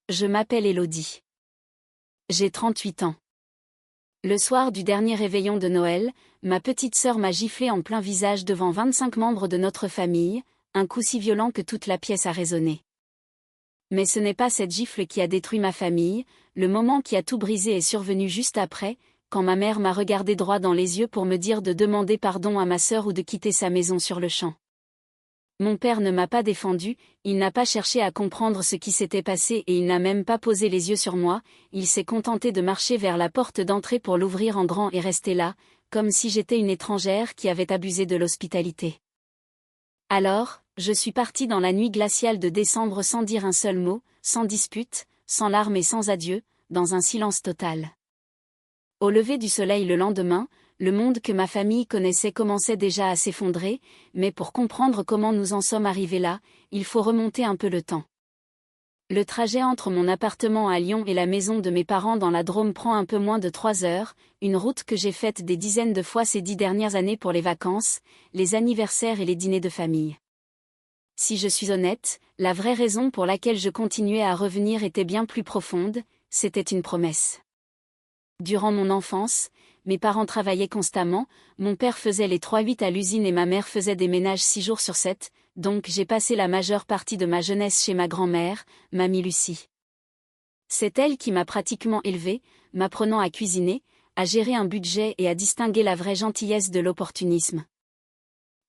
Je m'appelle Élodie. J'ai 38 ans. Le soir du dernier réveillon de Noël, ma petite sœur m'a giflé en plein visage devant 25 membres de notre famille, un coup si violent que toute la pièce a résonné. Mais ce n'est pas cette gifle qui a détruit ma famille, le moment qui a tout brisé est survenu juste après, quand ma mère m'a regardé droit dans les yeux pour me dire de demander pardon à ma sœur ou de quitter sa maison sur le champ. Mon père ne m'a pas défendu, il n'a pas cherché à comprendre ce qui s'était passé et il n'a même pas posé les yeux sur moi, il s'est contenté de marcher vers la porte d'entrée pour l'ouvrir en grand et rester là, comme si j'étais une étrangère qui avait abusé de l'hospitalité. Alors, je suis partie dans la nuit glaciale de décembre sans dire un seul mot, sans dispute, sans larmes et sans adieu, dans un silence total. Au lever du soleil le lendemain, le monde que ma famille connaissait commençait déjà à s'effondrer, mais pour comprendre comment nous en sommes arrivés là, il faut remonter un peu le temps. Le trajet entre mon appartement à Lyon et la maison de mes parents dans la Drôme prend un peu moins de 3 heures, une route que j'ai faite des dizaines de fois ces 10 dernières années pour les vacances, les anniversaires et les dîners de famille. Si je suis honnête, la vraie raison pour laquelle je continuais à revenir était bien plus profonde, c'était une promesse. Durant mon enfance, mes parents travaillaient constamment, mon père faisait les 3-8 à l'usine et ma mère faisait des ménages 6 jours sur 7, donc j'ai passé la majeure partie de ma jeunesse chez ma grand-mère, Mamie Lucie. C'est elle qui m'a pratiquement élevée, m'apprenant à cuisiner, à gérer un budget et à distinguer la vraie gentillesse de l'opportunisme.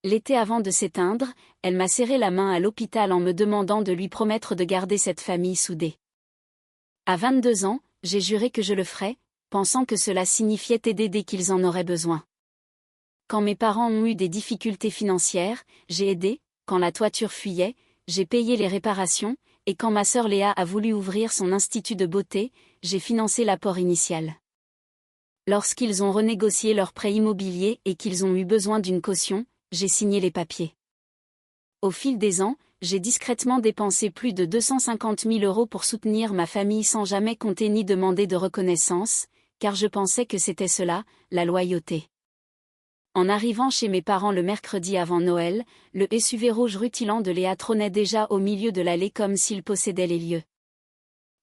L'été avant de s'éteindre, elle m'a serré la main à l'hôpital en me demandant de lui promettre de garder cette famille soudée. À 22 ans, j'ai juré que je le ferais, pensant que cela signifiait aider dès qu'ils en auraient besoin. Quand mes parents ont eu des difficultés financières, j'ai aidé, quand la toiture fuyait, j'ai payé les réparations, et quand ma sœur Léa a voulu ouvrir son institut de beauté, j'ai financé l'apport initial. Lorsqu'ils ont renégocié leur prêt immobilier et qu'ils ont eu besoin d'une caution, j'ai signé les papiers. Au fil des ans, j'ai discrètement dépensé plus de 250 000 € pour soutenir ma famille sans jamais compter ni demander de reconnaissance, car je pensais que c'était cela, la loyauté. En arrivant chez mes parents le mercredi avant Noël, le SUV rouge rutilant de Léa trônait déjà au milieu de l'allée comme s'il possédait les lieux.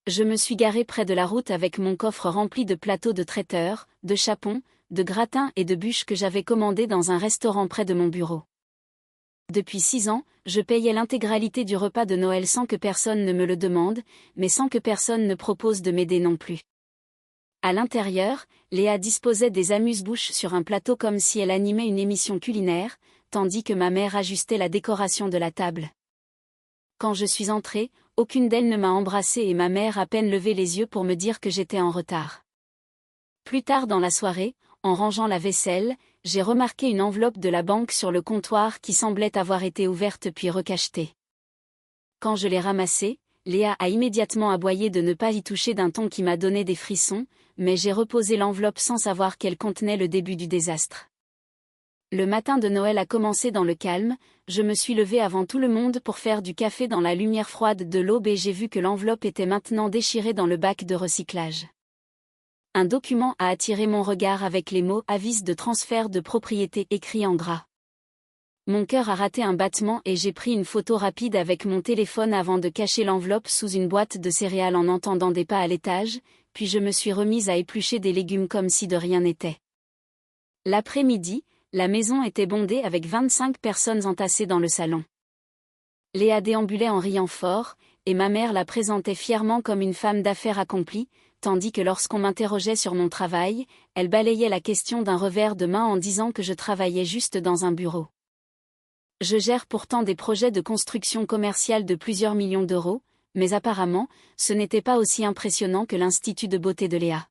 Je me suis garée près de la route avec mon coffre rempli de plateaux de traiteur, de chapons, de gratins et de bûches que j'avais commandés dans un restaurant près de mon bureau. Depuis 6 ans, je payais l'intégralité du repas de Noël sans que personne ne me le demande, mais sans que personne ne propose de m'aider non plus. À l'intérieur, Léa disposait des amuse-bouches sur un plateau comme si elle animait une émission culinaire, tandis que ma mère ajustait la décoration de la table. Quand je suis entrée, aucune d'elles ne m'a embrassée et ma mère a peine levé les yeux pour me dire que j'étais en retard. Plus tard dans la soirée, en rangeant la vaisselle, j'ai remarqué une enveloppe de la banque sur le comptoir qui semblait avoir été ouverte puis recachetée. Quand je l'ai ramassée, Léa a immédiatement aboyé de ne pas y toucher d'un ton qui m'a donné des frissons, mais j'ai reposé l'enveloppe sans savoir qu'elle contenait le début du désastre. Le matin de Noël a commencé dans le calme, je me suis levée avant tout le monde pour faire du café dans la lumière froide de l'aube et j'ai vu que l'enveloppe était maintenant déchirée dans le bac de recyclage. Un document a attiré mon regard avec les mots « avis de transfert de propriété » écrits en gras. Mon cœur a raté un battement et j'ai pris une photo rapide avec mon téléphone avant de cacher l'enveloppe sous une boîte de céréales en entendant des pas à l'étage, puis je me suis remise à éplucher des légumes comme si de rien n'était. L'après-midi, la maison était bondée avec 25 personnes entassées dans le salon. Léa déambulait en riant fort, et ma mère la présentait fièrement comme une femme d'affaires accomplie, tandis que lorsqu'on m'interrogeait sur mon travail, elle balayait la question d'un revers de main en disant que je travaillais juste dans un bureau. Je gère pourtant des projets de construction commerciale de plusieurs millions d'euros, mais apparemment, ce n'était pas aussi impressionnant que l'Institut de beauté de Léa.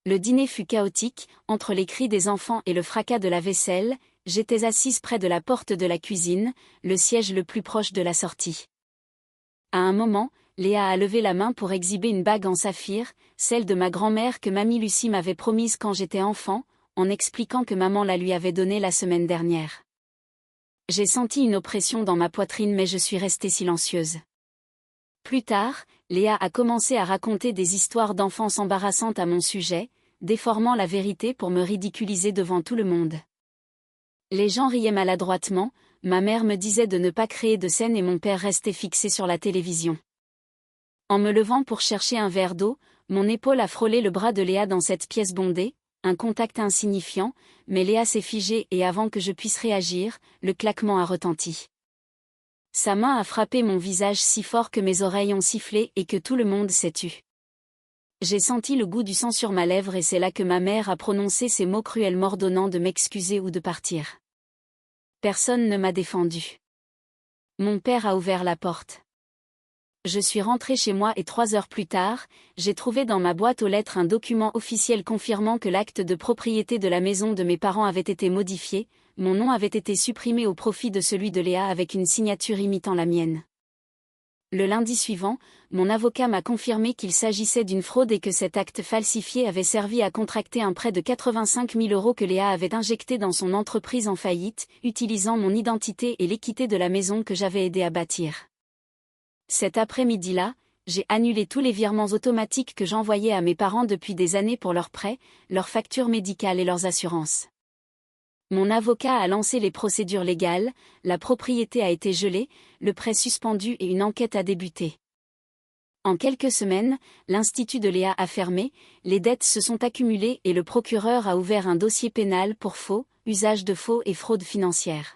Le dîner fut chaotique, entre les cris des enfants et le fracas de la vaisselle, j'étais assise près de la porte de la cuisine, le siège le plus proche de la sortie. À un moment, Léa a levé la main pour exhiber une bague en saphir, celle de ma grand-mère que Mamie Lucie m'avait promise quand j'étais enfant, en expliquant que maman la lui avait donnée la semaine dernière. J'ai senti une oppression dans ma poitrine mais je suis restée silencieuse. Plus tard, Léa a commencé à raconter des histoires d'enfance embarrassantes à mon sujet, déformant la vérité pour me ridiculiser devant tout le monde. Les gens riaient maladroitement, ma mère me disait de ne pas créer de scène et mon père restait fixé sur la télévision. En me levant pour chercher un verre d'eau, mon épaule a frôlé le bras de Léa dans cette pièce bondée, un contact insignifiant, mais Léa s'est figée et avant que je puisse réagir, le claquement a retenti. Sa main a frappé mon visage si fort que mes oreilles ont sifflé et que tout le monde s'est tu. J'ai senti le goût du sang sur ma lèvre et c'est là que ma mère a prononcé ces mots cruels m'ordonnant de m'excuser ou de partir. Personne ne m'a défendu. Mon père a ouvert la porte. Je suis rentrée chez moi et 3 heures plus tard, j'ai trouvé dans ma boîte aux lettres un document officiel confirmant que l'acte de propriété de la maison de mes parents avait été modifié, mon nom avait été supprimé au profit de celui de Léa avec une signature imitant la mienne. Le lundi suivant, mon avocat m'a confirmé qu'il s'agissait d'une fraude et que cet acte falsifié avait servi à contracter un prêt de 85 000 € que Léa avait injecté dans son entreprise en faillite, utilisant mon identité et l'équité de la maison que j'avais aidé à bâtir. Cet après-midi-là, j'ai annulé tous les virements automatiques que j'envoyais à mes parents depuis des années pour leurs prêts, leurs factures médicales et leurs assurances. Mon avocat a lancé les procédures légales, la propriété a été gelée, le prêt suspendu et une enquête a débuté. En quelques semaines, l'Institut de Léa a fermé, les dettes se sont accumulées et le procureur a ouvert un dossier pénal pour faux, usage de faux et fraude financière.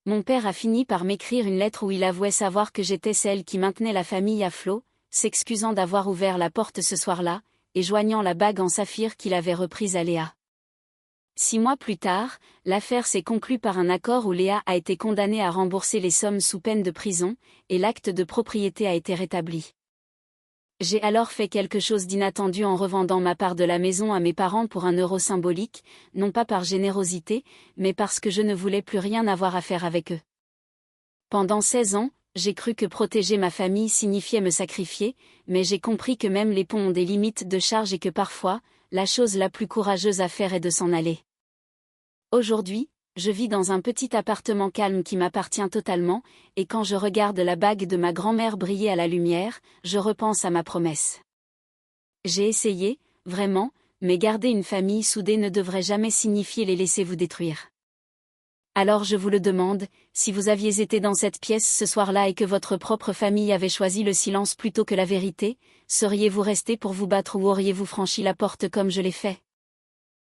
Mon père a fini par m'écrire une lettre où il avouait savoir que j'étais celle qui maintenait la famille à flot, s'excusant d'avoir ouvert la porte ce soir-là, et joignant la bague en saphir qu'il avait reprise à Léa. 6 mois plus tard, l'affaire s'est conclue par un accord où Léa a été condamnée à rembourser les sommes sous peine de prison, et l'acte de propriété a été rétabli. J'ai alors fait quelque chose d'inattendu en revendant ma part de la maison à mes parents pour 1 € symbolique, non pas par générosité, mais parce que je ne voulais plus rien avoir à faire avec eux. Pendant 16 ans, j'ai cru que protéger ma famille signifiait me sacrifier, mais j'ai compris que même les ponts ont des limites de charge et que parfois, la chose la plus courageuse à faire est de s'en aller. Aujourd'hui, je vis dans un petit appartement calme qui m'appartient totalement, et quand je regarde la bague de ma grand-mère briller à la lumière, je repense à ma promesse. J'ai essayé, vraiment, mais garder une famille soudée ne devrait jamais signifier les laisser vous détruire. Alors je vous le demande, si vous aviez été dans cette pièce ce soir-là et que votre propre famille avait choisi le silence plutôt que la vérité, seriez-vous resté pour vous battre ou auriez-vous franchi la porte comme je l'ai fait ?